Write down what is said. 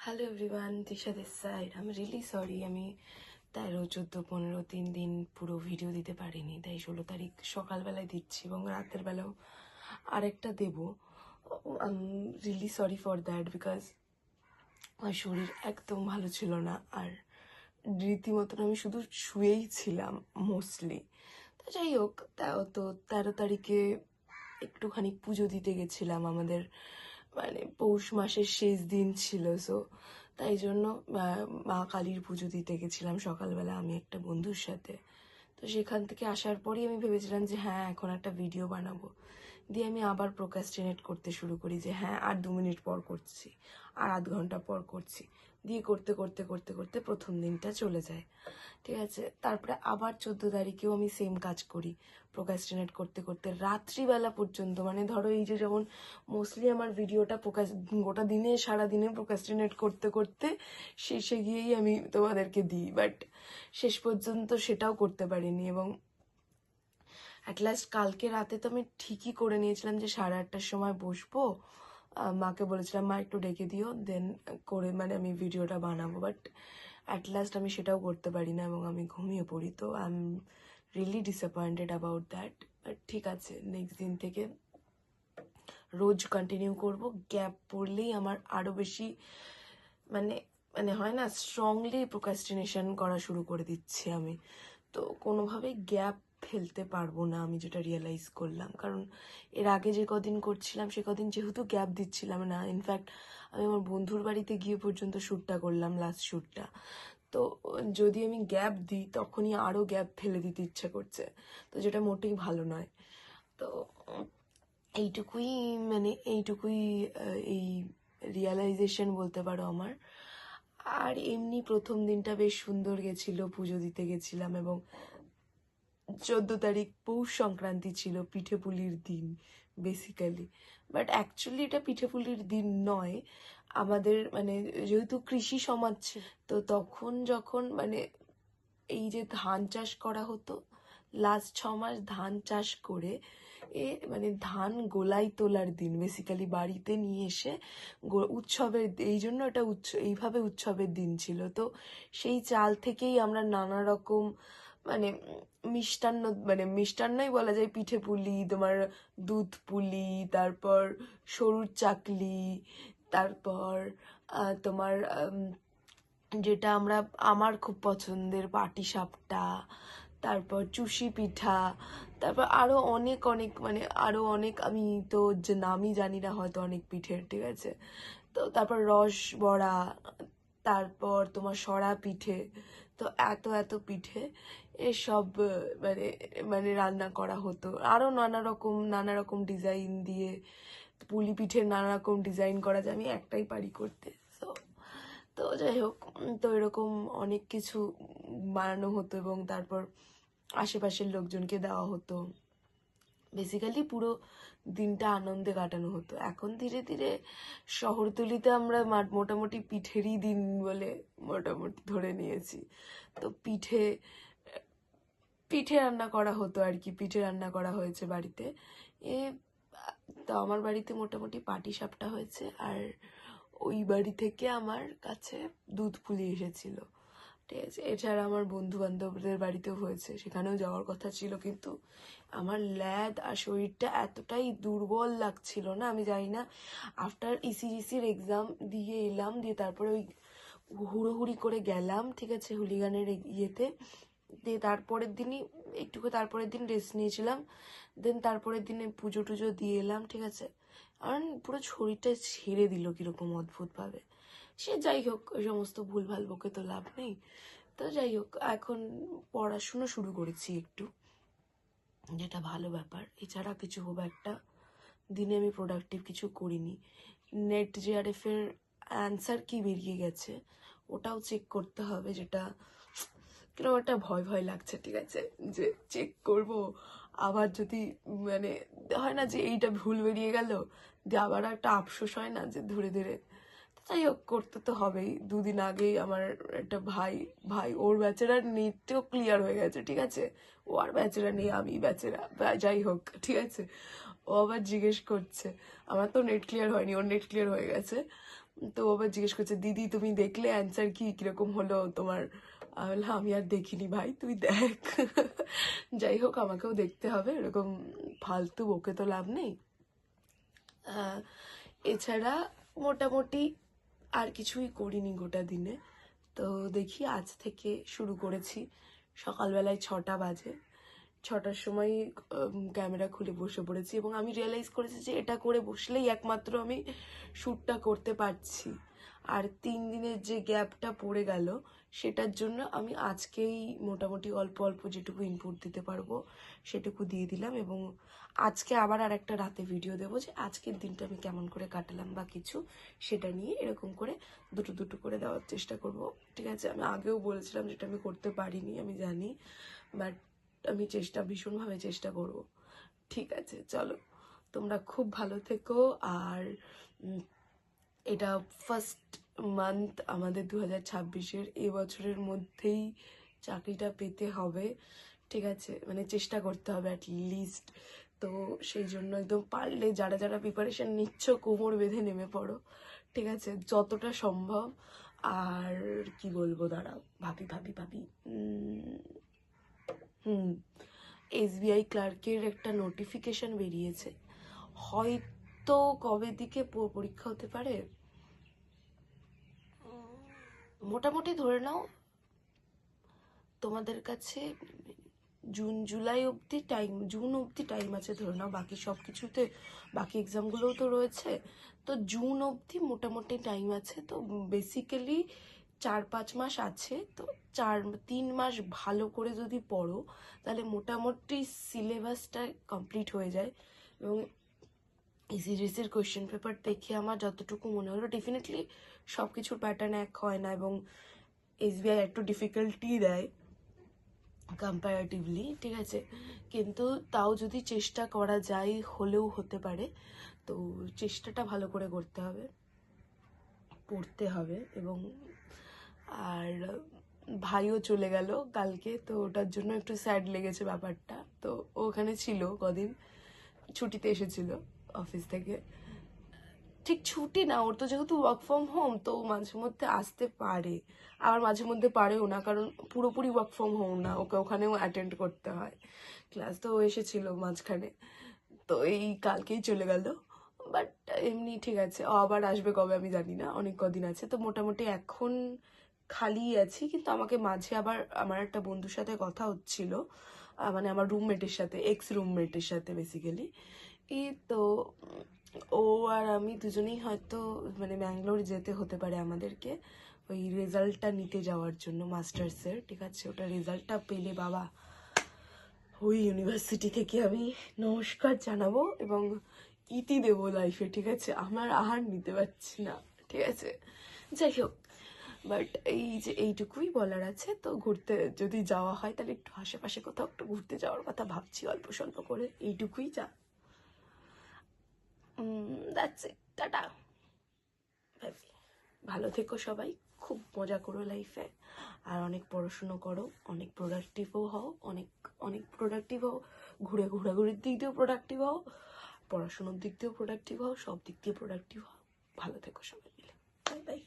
Hello everyone, Disha this side. আমি really sorry, আমি 13, 14, 15 3 দিন পুরো ভিডিও দিতে পারিনি। তাই 16 তারিখ সকালবেলায় দিচ্ছি এবং রাতের বেলাও আরেকটা দেবো। I really sorry for that, because আমার শরীর একদম ভালো ছিল না। আর রীতিমতন আমি শুধু শুয়েই ছিলাম মোস্টলি। তো যাই হোক, তাও তো 13 তারিখে একটুখানি পুজো দিতে গেছিলাম। আমাদের মানে পৌষ মাসের শেষ দিন ছিল, সো তাই জন্য মা কালীর পুজো দিতে গেছিলাম সকালবেলা আমি একটা বন্ধুর সাথে। তো সেখান থেকে আসার পরই আমি ভেবেছিলাম যে হ্যাঁ এখন একটা ভিডিও বানাবো। দিয়ে আমি আবার প্রোক্রাস্টিনেট করতে শুরু করি যে হ্যাঁ আর 2 মিনিট পর করছি, আর আধ ঘন্টা পর করছি। দিয়ে করতে করতে করতে করতে প্রথম দিনটা চলে যায়, ঠিক আছে। তারপরে আবার 14 তারিখেও আমি সেম কাজ করি, প্রোক্রাস্টিনেট করতে করতে রাত্রিবেলা পর্যন্ত। মানে ধরো এই যে যেমন মোস্টলি আমার ভিডিওটা গোটা দিনে সারা দিনে প্রোক্রাস্টিনেট করতে করতে শেষে গিয়েই আমি তোমাদেরকে দিই, বাট শেষ পর্যন্ত সেটাও করতে পারিনি। এবং অ্যাট লাস্ট কালকে রাতে তো আমি ঠিকই করে নিয়েছিলাম যে 8:30টার সময় বসবো। মাকে বলেছিলাম মা একটু ডেকে দিও, দেন করে মানে আমি ভিডিওটা বানাবো। বাট অ্যাট লাস্ট আমি সেটাও করতে পারি না এবং আমি ঘুমিয়ে পড়ি। তো I am really disappointed about that. But ঠিক আছে, নেক্সট দিন থেকে রোজ কন্টিনিউ করব। গ্যাপ পড়লেই আমার আরও বেশি মানে মানে হয় না, স্ট্রংলি প্রোক্রাস্টিনেশন করা শুরু করে দিচ্ছি আমি। তো কোনোভাবেই গ্যাপ ফেলতে পারবো না, আমি যেটা রিয়েলাইজ করলাম। কারণ এর আগে যে কদিন করছিলাম সে কদিন যেহেতু গ্যাপ দিচ্ছিলাম না, ইনফ্যাক্ট আমি আমার বন্ধুর বাড়িতে গিয়ে পর্যন্ত শ্যুটটা করলাম, লাস্ট শ্যুটটা। তো যদি আমি গ্যাপ দিই তখনই আরও গ্যাপ ফেলে দিতে ইচ্ছে করছে, তো যেটা মোটেই ভালো নয়। তো এইটুকুই এইটুকুই এই রিয়ালাইজেশন বলতে পারো আমার। আর এমনি প্রথম দিনটা বেশ সুন্দর গেছিল, পুজো দিতে গেছিলাম। এবং 14 তারিখ পৌষ সংক্রান্তি ছিল, পিঠে পুলির দিন বেসিক্যালি। বাট অ্যাকচুয়ালি এটা পিঠে পুলির দিন নয়। আমাদের মানে যেহেতু কৃষি সমাজ ছিল, তো তখন যখন মানে এই যে ধান চাষ করা হতো, লাস্ট 6 মাস ধান চাষ করে মানে ধান গোলাই তোলার দিন বেসিক্যালি বাড়িতে নিয়ে এসে উৎসবের, এই জন্য এটা এইভাবে উৎসবের দিন ছিল। তো সেই চাল থেকেই আমরা নানা রকম মানে মিষ্টান্ন, মানে মিষ্টান্নই বলা যায়, পিঠে পুলি, তোমার দুধ পুলি, তারপর সরুর চাকলি, তারপর তোমার যেটা আমার খুব পছন্দের পাটিসাপটা, তারপর চুষি পিঠা, তারপর আরো অনেক অনেক মানে আরো অনেক, আমি তো যে নামই জানি না হয়তো অনেক পিঠের, ঠিক আছে। তো তারপর রস বড়া, তারপর তোমার সরা পিঠে। তো এত এত পিঠে এসব মানে মানে রান্না করা হতো। আরো নানা রকম ডিজাইন দিয়ে পুলি পিঠের নানা রকম ডিজাইন করা যায়, আমি একটাই পারি করতে। তো যাই হোক, তো এরকম অনেক কিছু বানানো হতো এবং তারপর আশেপাশের লোকজনকে দেওয়া হতো। বেসিক্যালি পুরো দিনটা আনন্দে কাটানো হতো। এখন ধীরে ধীরে শহরতলিতে আমরা মোটামুটি পিঠেরই দিন বলে মোটামুটি ধরে নিয়েছি। তো পিঠে পিঠে রান্না করা হতো আর কি, পিঠে রান্না করা হয়েছে বাড়িতে। এ তো আমার বাড়িতে মোটামুটি পাটিসাপটা হয়েছে, আর ওই বাড়ি থেকে আমার কাছে দুধ পুলি এসেছিল, ঠিক আছে। এছাড়া আমার বন্ধু বান্ধবদের বাড়িতেও হয়েছে, সেখানেও যাওয়ার কথা ছিল, কিন্তু আমার ল্যাদ আর শরীরটা এতটাই দুর্বল লাগছিল না, আমি জানি না। আফটার ইসিজিসির এক্সাম দিয়ে এলাম, দিয়ে তারপরে ওই হুড়োহুড়ি করে গেলাম, ঠিক আছে, হুলিগানের ইয়েতে। দিয়ে তারপরের দিনই তারপরের দিন রেস্ট নিয়েছিলাম। দেন তারপরের দিনে পুজো টুজো দিয়ে এলাম, ঠিক আছে। আর পুরো শরীরটা ছেড়ে দিল কিরকম অদ্ভুত ভাবে। সে যাই হোক, ওই সমস্ত ভুলভাল বকে তো লাভ নেই। তো যাই হোক, এখন পড়াশুনো শুরু করেছি একটু, যেটা ভালো ব্যাপার। এছাড়া কিছু খুব একটা দিনে আমি প্রোডাক্টিভ কিছু করিনি। নেট জিআরএফ এর অ্যান্সার কি বেরিয়ে গেছে ওটাও চেক করতে হবে, যেটা কিরকম একটা ভয় ভয় লাগছে, ঠিক আছে, যে চেক করব আবার যদি মানে হয় না যে এইটা ভুল বেরিয়ে গেল, যে আবার একটা আফসোস হয় না যে ধীরে ধীরে। যাই হোক, করতে তো হবেই। 2 দিন আগেই আমার একটা ভাই ওর ব্যাচেলার নেটও ক্লিয়ার হয়ে গেছে, ঠিক আছে। ও আর ব্যাচেলার নেই, আমি ব্যাচেলার, যাই হোক, ঠিক আছে। ও আবার জিজ্ঞেস করছে, আমার তো নেট ক্লিয়ার হয়নি, ওর নেট ক্লিয়ার হয়ে গেছে। তো ও আবার জিজ্ঞেস করছে, দিদি তুমি দেখলে অ্যান্সার কি কিরকম হলো তোমার? আমি বললাম, আমি আর দেখিনি ভাই, তুই দেখ। যাই হোক, আমাকেও দেখতে হবে, এরকম ফালতু বকে তো লাভ নেই। এছাড়া মোটামুটি আর কিছুই করিনি গোটা দিনে। তো দেখি, আজ থেকে শুরু করেছি। সকালবেলায় 6টা বাজে, 6টার সময় ক্যামেরা খুলে বসে পড়েছি, এবং আমি রিয়েলাইজ করেছি যে এটা করে বসলেই একমাত্র আমি শ্যুটটা করতে পারছি। আর 3 দিনের যে গ্যাপটা পড়ে গেল, সেটার জন্য আমি আজকেই মোটামুটি অল্প অল্প যেটুকু ইনপুট দিতে পারবো সেটুকু দিয়ে দিলাম। এবং আজকে আবার আর একটা রাতে ভিডিও দেবো যে আজকের দিনটা আমি কেমন করে কাটালাম বা কিছু, সেটা নিয়ে এরকম করে দুটো দুটো করে দেওয়ার চেষ্টা করব। ঠিক আছে, আমি আগেও বলেছিলাম যেটা আমি করতে পারিনি, আমি জানি, বাট আমি ভীষণভাবে চেষ্টা করব। ঠিক আছে, চলো, তোমরা খুব ভালো থেকো। আর এটা ফার্স্ট মান্থ আমাদের 2026-এর, এবছরের মধ্যেই চাকরিটা পেতে হবে। ঠিক আছে, মানে চেষ্টা করতে হবে অ্যাটলিস্ট। তো সেই জন্য একদম পারলে যারা যারা প্রিপারেশন নিচ্ছ, কোমর বেঁধে নেমে পড়ো। ঠিক আছে, যতটা সম্ভব। আর কি বলবো, দাঁড়াও, ভাবি ভাবি ভাবি SBI ক্লার্কের একটা নোটিফিকেশন বেরিয়েছে, হয়তো কবে দিকে পরীক্ষা হতে পারে, মোটামুটি ধরে নাও তোমাদের কাছে জুন অবধি টাইম আছে ধরে নাও। বাকি সব কিছুতে, বাকি এক্সামগুলোও তো রয়েছে, তো জুন অবধি মোটামুটি টাইম আছে। তো বেসিক্যালি 4-5 মাস আছে। তো 3 মাস ভালো করে যদি পড়ো, তাহলে মোটামুটি সিলেবাসটা কমপ্লিট হয়ে যায়। এবং এই সিরিজের কোয়েশ্চেন পেপার দেখে আমার যতটুকু মনে হলো, ডেফিনেটলি সব কিছুর প্যাটার্ন এক হয় না, এবং SBI একটু ডিফিকাল্টি দেয় কম্পারেটিভলি। ঠিক আছে, কিন্তু তাও যদি চেষ্টা করা যায়, হলেও হতে পারে। তো চেষ্টাটা ভালো করে করতে হবে, পড়তে হবে। এবং আর ভাইও চলে গেল কালকে, তো ওটার জন্য একটু স্যাড লেগেছে ব্যাপারটা। তো ওখানে ছিল কদিন, ছুটিতে এসেছিল অফিস থেকে। ঠিক ছুটি না, ওর তো যেহেতু ওয়ার্ক ফ্রম হোম, তো মাঝে মধ্যে আসতে পারে, আবার মাঝে মধ্যে পারেও না, কারণ পুরোপুরি ওয়ার্ক ফ্রম হোম না, ওকে ওখানেও অ্যাটেন্ড করতে হয় ক্লাস। তো ও এসেছিল মাঝখানে, তো এই কালকেই চলে গেল। বাট এমনি ঠিক আছে, ও আবার আসবে কবে আমি জানি না, অনেক কদিন আছে। তো মোটামুটি এখন খালি আছি, কিন্তু আমাকে মাঝে আবার আমার একটা বন্ধুর সাথে কথা হচ্ছিল, মানে আমার রুমমেটের সাথে, এক্স রুমমেটের সাথে বেসিক্যালি। তো ও আর আমি দুজনেই হয়তো মানে ব্যাঙ্গালোর যেতে হতে পারে আমাদেরকে, ওই রেজাল্টটা নিতে যাওয়ার জন্য মাস্টার্সের। ঠিক আছে, ওটা রেজাল্টটা পেলে বাবা, ওই ইউনিভার্সিটি থেকে আমি নমস্কার জানাবো এবং ইতি দেবো লাইফে। ঠিক আছে, আমার আহার নিতে পারছি না। ঠিক আছে, যাই হোক, বাট এই যে এইটুকুই বলার আছে। তো ঘুরতে যদি যাওয়া হয়, তাহলে একটু আশেপাশে কোথাও একটু ঘুরতে যাওয়ার কথা ভাবছি, অল্প স্বল্প করে। এইটুকুই যা, দ্যাটস ইট, টাটা। ভালো থেকো সবাই, খুব মজা করো লাইফে, আর অনেক পড়াশুনো করো, অনেক প্রোডাক্টিভও হও, অনেক অনেক প্রোডাক্টিভ হও, ঘোরাঘুরির দিক দিয়েও প্রোডাক্টিভ হও, পড়াশুনোর দিক দিয়েও প্রোডাক্টিভ হও, সব দিক দিয়ে প্রোডাক্টিভ হও। ভালো থেকো সবাই মিলে, বাই বাই।